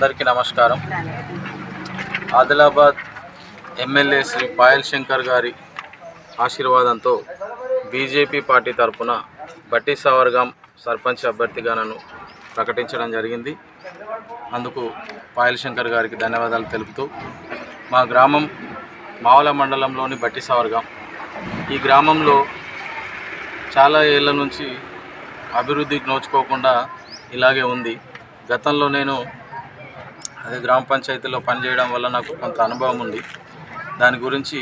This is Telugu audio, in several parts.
అందరికీ నమస్కారం. ఆదిలాబాద్ ఎమ్మెల్యే శ్రీ పాయల్ శంకర్ గారి ఆశీర్వాదంతో బీజేపీ పార్టీ తరఫున బట్టి సవర్గాం సర్పంచ్ అభ్యర్థిగా నన్ను ప్రకటించడం జరిగింది. అందుకు పాయల్ శంకర్ గారికి ధన్యవాదాలు తెలుపుతూ, మా గ్రామం మావల మండలంలోని బట్టి సవర్గాం. ఈ గ్రామంలో చాలా ఏళ్ళ నుంచి అభివృద్ధికి నోచుకోకుండా ఇలాగే ఉంది. గతంలో నేను అదే గ్రామ పంచాయతీలో పనిచేయడం వల్ల నాకు కొంత అనుభవం ఉంది. దాని గురించి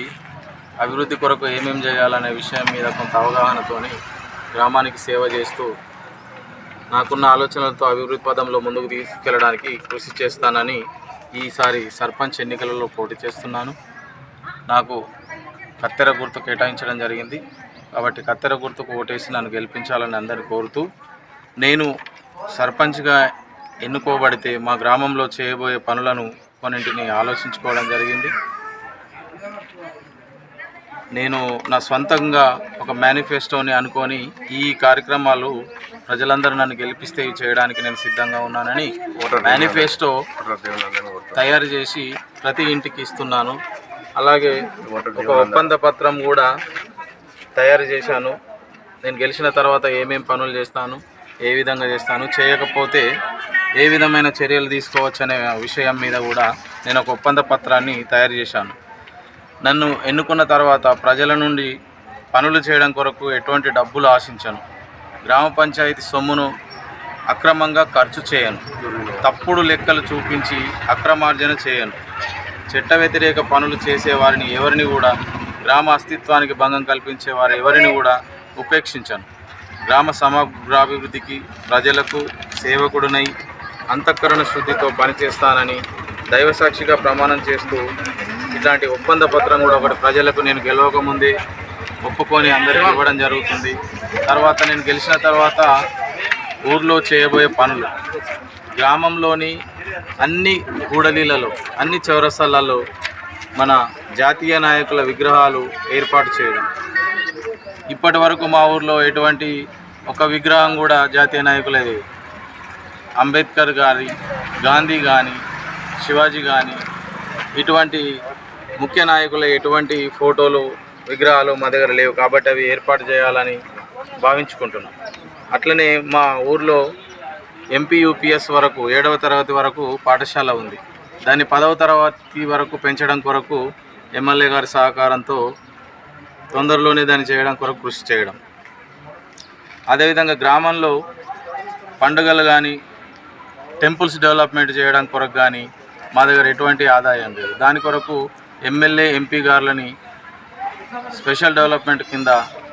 అభివృద్ధి కొరకు ఏమేమి చేయాలనే విషయం మీద కొంత అవగాహనతోని గ్రామానికి సేవ చేస్తూ నాకున్న ఆలోచనలతో అభివృద్ధి పదంలో ముందుకు తీసుకెళ్ళడానికి కృషి చేస్తానని ఈసారి సర్పంచ్ ఎన్నికలలో పోటీ చేస్తున్నాను. నాకు కత్తెర గుర్తు కేటాయించడం జరిగింది కాబట్టి కత్తెర గుర్తుకు ఓటేసి నన్ను గెలిపించాలని అందరిని కోరుతూ, నేను సర్పంచ్గా ఎన్నుకోబడితే మా గ్రామంలో చేయబోయే పనులను కొన్నింటిని ఆలోచించుకోవడం జరిగింది. నేను నా స్వంతంగా ఒక మేనిఫెస్టోని అనుకొని ఈ కార్యక్రమాలు ప్రజలందరూ నన్ను గెలిపిస్తే చేయడానికి నేను సిద్ధంగా ఉన్నానని మేనిఫెస్టో తయారు చేసి ప్రతి ఇంటికి ఇస్తున్నాను. అలాగే ఒక ఒప్పంద పత్రం కూడా తయారు చేశాను. నేను గెలిచిన తర్వాత ఏమేం పనులు చేస్తాను, ఏ విధంగా చేస్తాను, చేయకపోతే ఏ విధమైన చర్యలు తీసుకోవచ్చు అనే విషయం మీద కూడా నేను ఒక ఒప్పంద పత్రాన్ని తయారు చేశాను. నన్ను ఎన్నుకున్న తర్వాత ప్రజల నుండి పనులు చేయడం కొరకు ఎటువంటి డబ్బులు ఆశించను. గ్రామ పంచాయతీ సొమ్మును అక్రమంగా ఖర్చు చేయను. తప్పుడు లెక్కలు చూపించి అక్రమార్జన చేయను. చట్ట వ్యతిరేక పనులు చేసేవారిని ఎవరిని కూడా, గ్రామ అస్తిత్వానికి భంగం కల్పించే వారు ఎవరిని కూడా ఉపేక్షించను. గ్రామ సమగ్రాభివృద్ధికి ప్రజలకు సేవకుడునై అంతఃకరణ శుద్ధితో పనిచేస్తానని దైవసాక్షిగా ప్రమాణం చేస్తూ ఇట్లాంటి ఒప్పంద పత్రం కూడా ఒకటి ప్రజలకు నేను గెలవకముందే ఒప్పుకొని అందరికీ ఇవ్వడం జరుగుతుంది. తర్వాత నేను గెలిచిన తర్వాత ఊర్లో చేయబోయే పనులు, గ్రామంలోని అన్ని కూడలీలలో, అన్ని చౌరస్తాలలో మన జాతీయ నాయకుల విగ్రహాలు ఏర్పాటు చేయడం. ఇప్పటి వరకు మా ఊర్లో ఎటువంటి ఒక విగ్రహం కూడా జాతీయ నాయకులది, అంబేద్కర్ గారి, గాంధీ కానీ, శివాజీ కానీ, ఇటువంటి ముఖ్య నాయకుల ఎటువంటి ఫోటోలు, విగ్రహాలు మా దగ్గర లేవు. కాబట్టి అవి ఏర్పాటు చేయాలని భావించుకుంటున్నాం. అట్లనే మా ఊర్లో ఎంపీయూపీఎస్ వరకు 7వ తరగతి వరకు పాఠశాల ఉంది. దాన్ని 10వ తరగతి వరకు పెంచడం కొరకు ఎమ్మెల్యే గారి సహకారంతో తొందరలోనే దాన్ని చేయడం కొరకు కృషి చేయడం. అదేవిధంగా గ్రామంలో పండుగలు కానీ, టెంపుల్స్ డెవలప్మెంట్ చేయడం కొరకు కానీ మా దగ్గర ఎటువంటి ఆదాయం లేదు. దాని కొరకు ఎమ్మెల్యే, ఎంపీ గారులని స్పెషల్ డెవలప్మెంట్ కింద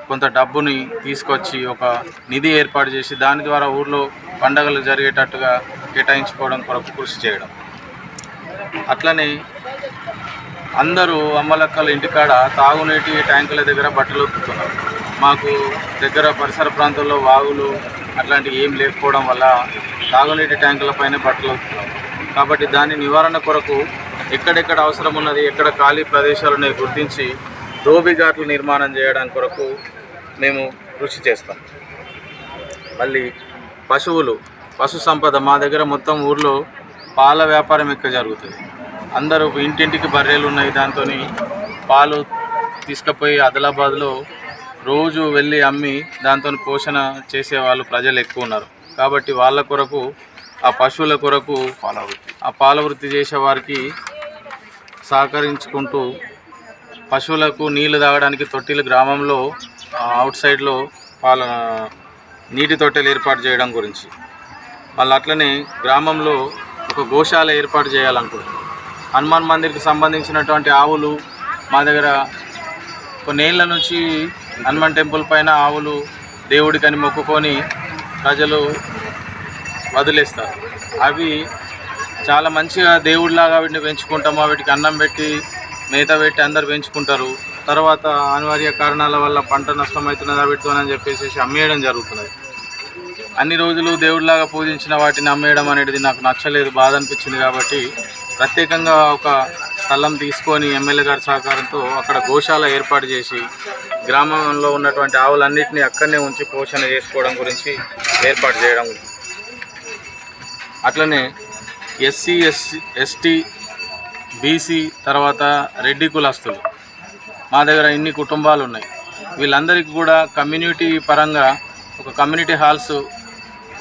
కొంత డబ్బుని తీసుకొచ్చి ఒక నిధి ఏర్పాటు చేసి దాని ద్వారా ఊర్లో పండుగలు జరిగేటట్టుగా కేటాయించుకోవడం కొరకు కృషి చేయడం. అట్లనే అందరూ అమ్మలక్కల ఇంటికాడ తాగునీటి ట్యాంకుల దగ్గర బట్టలు ఉతుకుతున్నారు. మాకు దగ్గర పరిసర ప్రాంతాల్లో వాగులు అట్లాంటివి ఏం లేకపోవడం వల్ల తాగునీటి ట్యాంకుల పైన బట్టలు ఉతుకుతున్నాం. కాబట్టి దాని నివారణ కొరకు ఎక్కడెక్కడ అవసరం ఉన్నది, ఎక్కడ ఖాళీ ప్రదేశాలను గుర్తించి దోబిఘాట్లు నిర్మాణం చేయడానికి కొరకు మేము కృషి చేస్తాం. మళ్ళీ పశు సంపద మా దగ్గర మొత్తం ఊర్లో పాల వ్యాపారం ఎక్కువ జరుగుతుంది. అందరూ ఇంటింటికి బర్రెలు ఉన్నాయి. దాంతో పాలు తీసుకుపోయి ఆదిలాబాద్లో రోజు వెళ్ళి అమ్మి దాంతో పోషణ చేసేవాళ్ళు ప్రజలు ఎక్కువ ఉన్నారు. కాబట్టి వాళ్ళ కొరకు, ఆ పశువుల కొరకు ఆ పాల వృత్తి చేసే వారికి సహకరించుకుంటూ పశువులకు నీళ్లు తాగడానికి తొట్టిలు గ్రామంలో అవుట్ సైడ్లో నీటి తొట్టెలు ఏర్పాటు చేయడం గురించి, మళ్ళీ అట్లనే గ్రామంలో ఒక గోశాల ఏర్పాటు చేయాలనుకుంటున్నాం. హనుమాన్ మందిర్కి సంబంధించినటువంటి ఆవులు మా దగ్గర కొన్నేళ్ల నుంచి హనుమాన్ టెంపుల్ పైన ఆవులు దేవుడికని మొక్కుకొని ప్రజలు వదిలేస్తారు. అవి చాలా మంచిగా దేవుడిలాగా వీటిని పెంచుకుంటాము. వీటికి అన్నం పెట్టి మేత పెట్టి అందరు పెంచుకుంటారు. తర్వాత అనివార్య కారణాల వల్ల పంట నష్టమవుతున్నది వీటితోనని చెప్పేసి అమ్మేయడం జరుగుతున్నది. అన్ని రోజులు దేవుడిలాగా పూజించిన వాటిని అమ్మేయడం అనేది నాకు నచ్చలేదు, బాధ అనిపించింది. కాబట్టి ప్రత్యేకంగా ఒక స్థలం తీసుకొని ఎమ్మెల్యే గారి సహకారంతో అక్కడ గోశాల ఏర్పాటు చేసి గ్రామంలో ఉన్నటువంటి ఆవులన్నింటినీ అక్కడనే ఉంచి పోషణ చేసుకోవడం గురించి ఏర్పాటు చేయడం. అట్లనే ఎస్సీ ఎస్టీ బీసీ తర్వాత రెడ్డి కులస్తులు మా దగ్గర ఇన్ని కుటుంబాలు ఉన్నాయి. వీళ్ళందరికీ కూడా కమ్యూనిటీ పరంగా ఒక కమ్యూనిటీ హాల్స్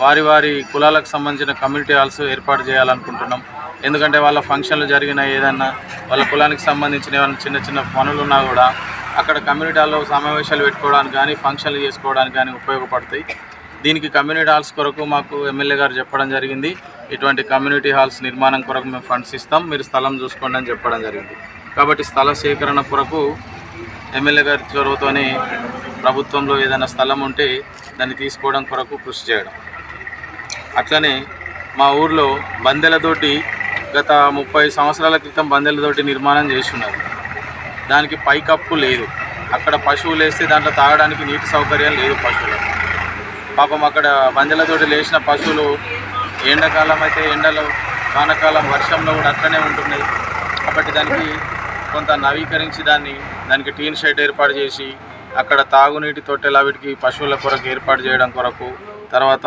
వారి వారి కులాలకు సంబంధించిన కమ్యూనిటీ హాల్స్ ఏర్పాటు చేయాలనుకుంటున్నాం. ఎందుకంటే వాళ్ళ ఫంక్షన్లు జరిగిన ఏదన్నా వాళ్ళ కులానికి సంబంధించిన ఏమైనా చిన్న చిన్న పనులు ఉన్నా కూడా అక్కడ కమ్యూనిటీ హాల్లో సమావేశాలు పెట్టుకోవడానికి కానీ ఫంక్షన్లు చేసుకోవడానికి కానీ ఉపయోగపడతాయి. దీనికి కమ్యూనిటీ హాల్స్ కొరకు మాకు ఎమ్మెల్యే గారు చెప్పడం జరిగింది. ఇటువంటి కమ్యూనిటీ హాల్స్ నిర్మాణం కొరకు మేము ఫండ్స్ ఇస్తాం, మీరు స్థలం చూసుకోండి అని చెప్పడం జరిగింది. కాబట్టి స్థల సేకరణ కొరకు ఎమ్మెల్యే గారి చొరవతోనే ప్రభుత్వంలో ఏదైనా స్థలం ఉంటే దాన్ని తీసుకోవడం కొరకు కృషి చేయడం. అట్లనే మా ఊర్లో బందెలతోటి గత 30 సంవత్సరాల క్రితం బందెలతోటి నిర్మాణం చేస్తున్నారు. దానికి పైకప్పు లేదు. అక్కడ పశువులు వేస్తే దాంట్లో తాగడానికి నీటి సౌకర్యం లేదు పశువులకు. పాపం అక్కడ బందెలతోటి లేచిన పశువులు ఎండాకాలం అయితే ఎండలో, వానాకాలం వర్షంలో కూడా అట్లనే ఉంటున్నాయి. కాబట్టి దానికి కొంత నవీకరించి దానికి టీన్ షెడ్ ఏర్పాటు చేసి అక్కడ తాగునీటి తొట్టెల వీటికి పశువుల కొరకు ఏర్పాటు చేయడం కొరకు, తర్వాత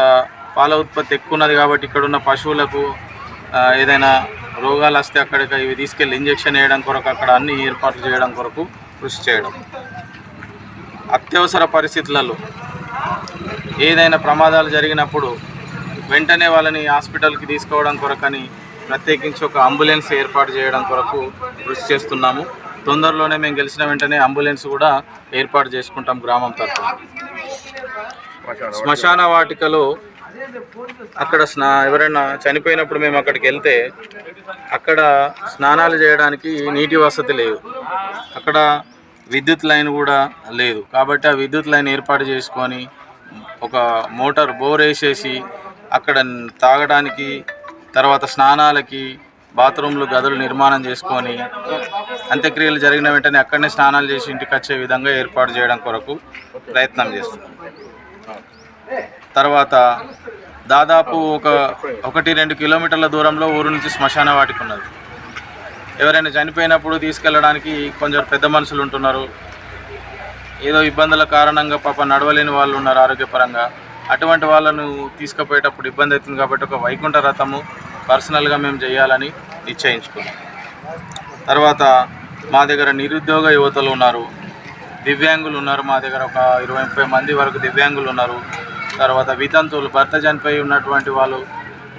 పాల ఉత్పత్తి ఎక్కువ ఉన్నది కాబట్టి ఇక్కడున్న పశువులకు ఏదైనా రోగాలు వస్తే అక్కడికి ఇవి తీసుకెళ్ళి ఇంజెక్షన్ వేయడం కొరకు అక్కడ అన్ని ఏర్పాట్లు చేయడం కొరకు కృషి చేయడం. అత్యవసర పరిస్థితులలో ఏదైనా ప్రమాదాలు జరిగినప్పుడు వెంటనే వాళ్ళని హాస్పిటల్కి తీసుకోవడం కొరకని ప్రత్యేకించి ఒక అంబులెన్స్ ఏర్పాటు చేయడం కొరకు కృషి చేస్తున్నాము. తొందరలోనే మేము గెలిచిన వెంటనే అంబులెన్స్ కూడా ఏర్పాటు చేసుకుంటాం గ్రామం తరఫున. శ్మశాన వాటికలో అక్కడ ఎవరైనా చనిపోయినప్పుడు మేము అక్కడికి వెళ్తే అక్కడ స్నానాలు చేయడానికి నీటి వసతి లేదు, అక్కడ విద్యుత్ లైన్ కూడా లేదు. కాబట్టి ఆ విద్యుత్ లైన్ ఏర్పాటు చేసుకొని ఒక మోటార్ బోర్ వేసేసి అక్కడ తాగడానికి, తర్వాత స్నానాలకి బాత్రూమ్లు గదులు నిర్మాణం చేసుకొని అంత్యక్రియలు జరిగిన వెంటనే అక్కడనే స్నానాలు చేసి ఇంటికి వచ్చే విధంగా ఏర్పాటు చేయడం కొరకు ప్రయత్నం చేస్తున్నాం. తర్వాత దాదాపు 1-2 కిలోమీటర్ల దూరంలో ఊరు నుంచి శ్మశాన వాటిక ఉన్నది. ఎవరైనా చనిపోయినప్పుడు తీసుకెళ్ళడానికి కొంచెం పెద్ద మనుషులు ఉంటున్నారు, ఏదో ఇబ్బందుల కారణంగా పాప నడవలేని వాళ్ళు ఉన్నారు ఆరోగ్యపరంగా. అటువంటి వాళ్ళను తీసుకుపోయేటప్పుడు ఇబ్బంది అవుతుంది కాబట్టి ఒక వైకుంఠ రథము పర్సనల్గా మేము చేయాలని నిశ్చయించుకున్నాం. తర్వాత మా దగ్గర నిరుద్యోగ యువతలు ఉన్నారు, దివ్యాంగులు ఉన్నారు. మా దగ్గర ఒక 20-30 మంది వరకు దివ్యాంగులు ఉన్నారు. తర్వాత వితంతువులు, భర్త చనిపోయి ఉన్నటువంటి వాళ్ళు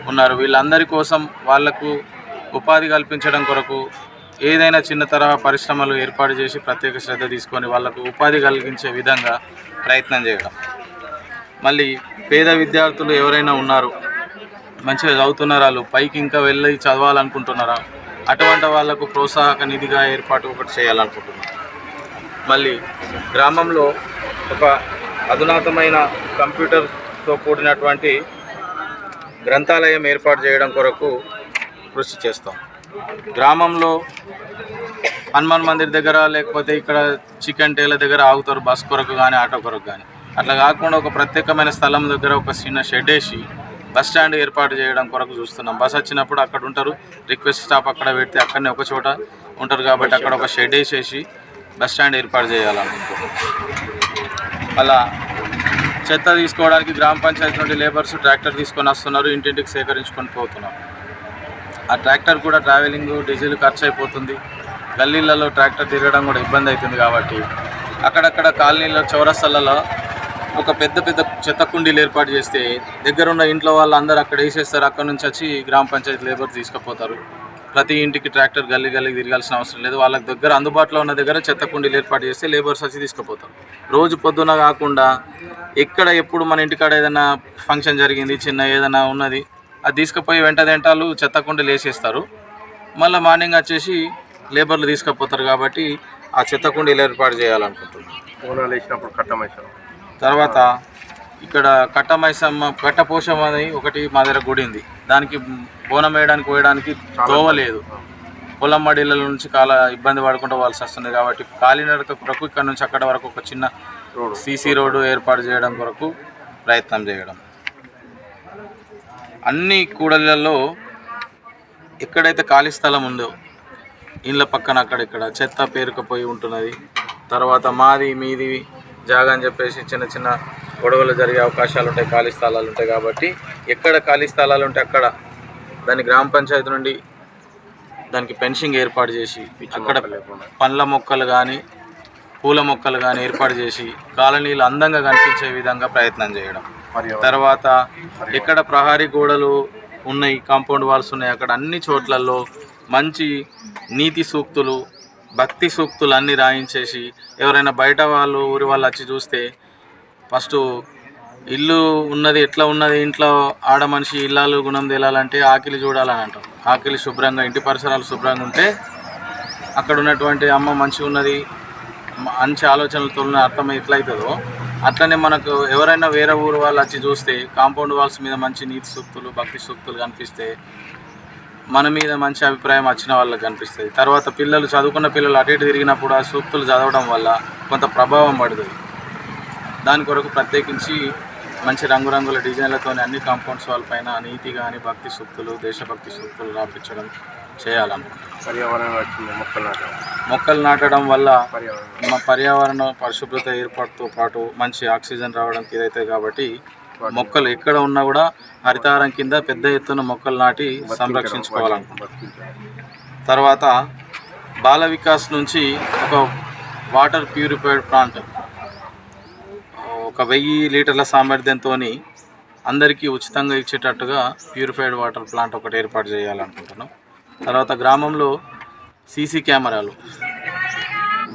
ఉన్నారు. వీళ్ళందరి కోసం వాళ్లకు ఉపాధి కల్పించడం కొరకు ఏదైనా చిన్న తరహా పరిశ్రమలు ఏర్పాటు చేసి ప్రత్యేక శ్రద్ధ తీసుకొని వాళ్లకు ఉపాధి కలిగించే విధంగా ప్రయత్నం చేయడం. మళ్ళీ పేద విద్యార్థులు ఎవరైనా ఉన్నారు, మంచిగా చదువుతున్నారు, వాళ్ళు పైకి ఇంకా వెళ్ళి చదవాలనుకుంటున్నారా, అటువంటి వాళ్లకు ప్రోత్సాహక నిధిగా ఏర్పాటు ఒకటి చేయాలనుకుంటున్నాం. మళ్ళీ గ్రామంలో ఒక అధునాతమైన కంప్యూటర్తో కూడినటువంటి గ్రంథాలయం ఏర్పాటు చేయడం కొరకు కృషి చేస్తాం. గ్రామంలో హనుమాన్ మందిర్ దగ్గర లేకపోతే ఇక్కడ చికెన్ టేల దగ్గర ఆగుతారు బస్ కొరకు కానీ ఆటో కొరకు కానీ. అట్లా కాకుండా ఒక ప్రత్యేకమైన స్థలం దగ్గర ఒక చిన్న షెడ్ వేసి బస్ స్టాండ్ ఏర్పాటు చేయడం కొరకు చూస్తున్నాం. బస్ వచ్చినప్పుడు అక్కడ ఉంటారు, రిక్వెస్ట్ స్టాప్ అక్కడ పెడితే అక్కడనే ఒక చోట ఉంటారు కాబట్టి అక్కడ ఒక షెడ్ వేసేసి బస్ స్టాండ్ ఏర్పాటు చేయాలనుకుంటున్నాం. అలా చెత్త తీసుకోవడానికి గ్రామ పంచాయతీ నుండి లేబర్స్ ట్రాక్టర్ తీసుకొని వస్తున్నారు, ఇంటింటికి సేకరించుకొని పోతున్నారు. ఆ ట్రాక్టర్ కూడా ట్రావెలింగ్ డీజిల్ ఖర్చు అయిపోతుంది, గల్లీలలో ట్రాక్టర్ తిరగడం కూడా ఇబ్బంది అవుతుంది. కాబట్టి అక్కడక్కడ కాలనీలో చౌరస్తలలో ఒక పెద్ద పెద్ద చెత్త కుండీలు ఏర్పాటు చేస్తే దగ్గరున్న ఇంట్లో వాళ్ళందరూ అక్కడ వేసేస్తారు. అక్కడ నుంచి వచ్చి గ్రామ పంచాయతీ లేబర్ తీసుకుపోతారు. ప్రతి ఇంటికి ట్రాక్టర్ గల్లీకి తిరగాల్సిన అవసరం లేదు. వాళ్ళ దగ్గర అందుబాటులో ఉన్న దగ్గర చెత్త కుండీలు ఏర్పాటు చేస్తే లేబర్స్ వచ్చి తీసుకుపోతారు. రోజు పొద్దున కాకుండా ఎక్కడ ఎప్పుడు మన ఇంటికాడ ఏదైనా ఫంక్షన్ జరిగింది, చిన్న ఏదైనా ఉన్నది, అది తీసుకుపోయి వెంటనేంటాలు చెత్త కుండీలు వేసేస్తారు. మళ్ళీ మార్నింగ్ వచ్చేసి లేబర్లు తీసుకుపోతారు. కాబట్టి ఆ చెత్త కుండీలు ఏర్పాటు చేయాలనుకుంటున్నాం. బోనాలు వేసినప్పుడు కట్టమైసమ్మ, తర్వాత ఇక్కడ కట్టపోషమ్మ అని ఒకటి మా దగ్గర గుడి ఉంది. దానికి బోనం వేయడానికి పోయడానికి తోవలేదు. పొలం మడిల నుంచి చాలా ఇబ్బంది పడుకుంటూ పోవాల్సి వస్తుంది. కాబట్టి కాలినడక కొరకు ఇక్కడ నుంచి అక్కడ వరకు ఒక చిన్న సీసీ రోడ్డు ఏర్పాటు చేయడం కొరకు ప్రయత్నం చేయడం. అన్ని కూడళ్లలో ఎక్కడైతే ఖాళీ స్థలం ఉందో ఇండ్ల పక్కన అక్కడిక్కడ చెత్త పేరుకుపోయి ఉంటున్నది. తర్వాత మాది మీది జాగా అని చెప్పేసి చిన్న చిన్న గొడవలు జరిగే అవకాశాలు ఉంటాయి, ఖాళీ స్థలాలు ఉంటాయి. కాబట్టి ఎక్కడ ఖాళీ స్థలాలు ఉంటే అక్కడ దాన్ని గ్రామ పంచాయతీ నుండి దానికి ఫెన్సింగ్ ఏర్పాటు చేసి అక్కడ పండ్ల మొక్కలు కానీ పూల మొక్కలు కానీ ఏర్పాటు చేసి కాలనీలు అందంగా కనిపించే విధంగా ప్రయత్నం చేయడం. తర్వాత ఎక్కడ ప్రహారీ గోడలు ఉన్నాయి, కాంపౌండ్ వాల్స్ ఉన్నాయి, అక్కడ అన్ని చోట్లలో మంచి నీతి సూక్తులు, భక్తి సూక్తులు అన్నీ రాయించేసి ఎవరైనా బయట వాళ్ళు ఊరి వాళ్ళు వచ్చి చూస్తే ఫస్ట్ ఇల్లు ఉన్నది ఎట్లా ఉన్నది, ఇంట్లో ఆడ మనిషి ఇల్లాలు గుణం తేలాలంటే ఆకిలి చూడాలని అంటాం. ఆకిలి శుభ్రంగా, ఇంటి పరిసరాలు శుభ్రంగా ఉంటే అక్కడ ఉన్నటువంటి అమ్మ మంచిగా ఉన్నది, మంచి ఆలోచనలతో అర్థం ఎట్లయితుందో అట్లనే మనకు ఎవరైనా వేరే ఊరు వాళ్ళు వచ్చి చూస్తే కాంపౌండ్ వాల్స్ మీద మంచి నీతి సూక్తులు, భక్తి సూక్తులు కనిపిస్తే మన మీద మంచి అభిప్రాయం వచ్చిన వాళ్ళకి కనిపిస్తుంది. తర్వాత పిల్లలు, చదువుకున్న పిల్లలు అటు ఇటు తిరిగినప్పుడు ఆ సూక్తులు చదవడం వల్ల కొంత ప్రభావం పడుతుంది. దాని కొరకు ప్రత్యేకించి మంచి రంగురంగుల డిజైన్లతో అన్ని కాంపౌండ్స్ వాళ్ళ పైన నీతి కానీ భక్తి సూక్తులు, దేశభక్తి సూక్తులు రాపించడం చేయాలనుకుంటున్నాం. మొక్కలు నాటడం వల్ల మా పర్యావరణ పరిశుభ్రత ఏర్పాటుతో పాటు మంచి ఆక్సిజన్ రావడానికి ఇదైతే కాబట్టి మొక్కలు ఎక్కడ ఉన్నా కూడా హరితారం కింద పెద్ద ఎత్తున మొక్కలు నాటి సంరక్షించుకోవాలనుకుంటున్నాం. తర్వాత బాల వికాస్ నుంచి ఒక వాటర్ ప్యూరిఫైడ్ ప్లాంట్ 1000 లీటర్ల సామర్థ్యంతో అందరికీ ఉచితంగా ఇచ్చేటట్టుగా ప్యూరిఫైడ్ వాటర్ ప్లాంట్ ఒకటి ఏర్పాటు చేయాలనుకుంటున్నాం. తర్వాత గ్రామంలో సీసీ కెమెరాలు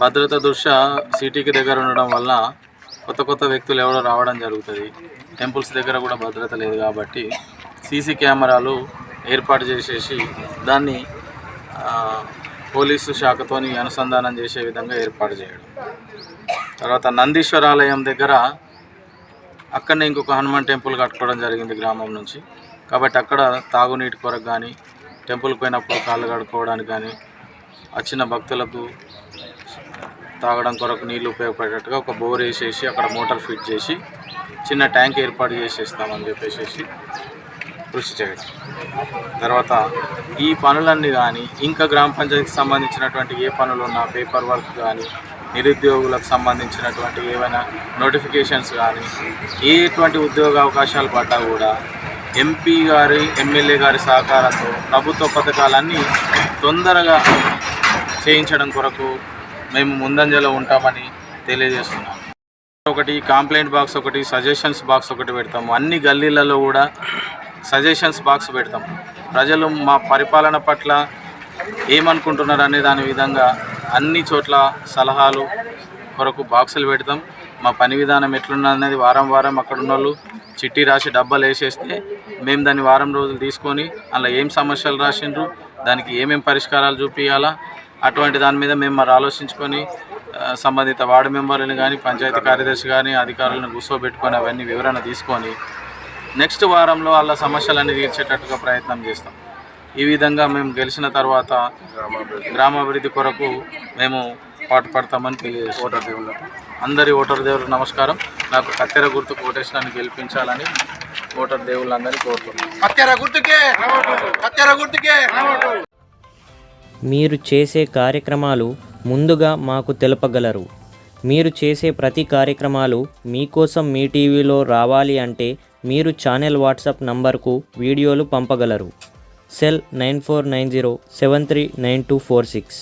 భద్రత దృష్ట్యా సిటీకి దగ్గర ఉండడం వల్ల కొత్త వ్యక్తులు ఎవరో రావడం జరుగుతుంది. టెంపుల్స్ దగ్గర కూడా భద్రత లేదు కాబట్టి సీసీ కెమెరాలు ఏర్పాటు చేసేసి దాన్ని పోలీసు శాఖతో అనుసంధానం చేసే విధంగా ఏర్పాటు చేయడం. తర్వాత నందీశ్వరాలయం దగ్గర అక్కడనే ఇంకొక హనుమాన్ టెంపుల్ కట్టుకోవడం జరిగింది గ్రామం నుంచి. కాబట్టి అక్కడ తాగునీటి కొరకు కానీ, టెంపుల్కి పోయినప్పుడు కాళ్ళు కడుక్కోవడానికి కానీ, వచ్చిన భక్తులకు తాగడం కొరకు నీళ్ళు ఉపయోగపడేటట్టుగా ఒక బోర్ వేసేసి అక్కడ మోటార్ ఫిట్ చేసి చిన్న ట్యాంక్ ఏర్పాటు చేసేస్తామని చెప్పేసి కృషి చేయడం. తర్వాత ఈ పనులన్నీ కానీ ఇంకా గ్రామ పంచాయతీకి సంబంధించినటువంటి ఏ పనులు ఉన్నా, పేపర్ వర్క్ కానీ, నిరుద్యోగులకు సంబంధించినటువంటి ఏవైనా నోటిఫికేషన్స్ కానీ, ఎటువంటి ఉద్యోగ అవకాశాలు పడ్డా కూడా ఎంపీ గారి, ఎమ్మెల్యే గారి సహకారంతో ప్రభుత్వ పథకాలన్నీ తొందరగా చేయించడం కొరకు మేము ముందంజలో ఉంటామని తెలియజేస్తున్నాం. ఒకటి కంప్లైంట్ బాక్స్, ఒకటి సజెషన్స్ బాక్స్ ఒకటి పెడతాము. అన్ని గల్లీలలో కూడా సజెషన్స్ బాక్స్ పెడతాం. ప్రజలు మా పరిపాలన పట్ల ఏమనుకుంటున్నారు అనే దాని విధంగా అన్ని చోట్ల సలహాలు కొరకు బాక్సులు పెడతాం. మా పని విధానం ఎట్లున్నది వారం అక్కడ ఉన్న వాళ్ళు చిట్టి రాసి డబ్బాలు వేసేస్తే మేము దాన్ని వారం రోజులు తీసుకొని అలా ఏం సమస్యలు రాసిండ్రు, దానికి ఏమేం పరిష్కారాలు చూపించాలా, అటువంటి దాని మీద మేము మరి ఆలోచించుకొని సంబంధిత వార్డు మెంబర్లను కానీ, పంచాయతీ కార్యదర్శి కానీ, అధికారులను కూర్చోబెట్టుకొని అవన్నీ వివరణ తీసుకొని నెక్స్ట్ వారంలో వాళ్ళ సమస్యలన్నీ తీర్చేటట్టుగా ప్రయత్నం చేస్తాం. ఈ విధంగా మేము గెలిచిన తర్వాత గ్రామాభివృద్ధి కొరకు మేము పాటుపడతామని తెలియజేస్తాం. అందరి ఓటర్ దేవులకు నమస్కారం. నాకు కత్తెర గుర్తుకు ఓటేసినాన్ని గెలిపించాలని ఓటర్ దేవుళ్ళందరినీ కోరుతున్నాను. కత్తెర గుర్తుకే. మీరు చేసే కార్యక్రమాలు ముందుగా మాకు తెలపగలరు. మీరు చేసే ప్రతి కార్యక్రమాలు మీకోసం మీ టీవీలో రావాలి అంటే మీరు ఛానల్ వాట్సాప్ నంబర్కు వీడియోలు పంపగలరు. సెల్ 9490739246.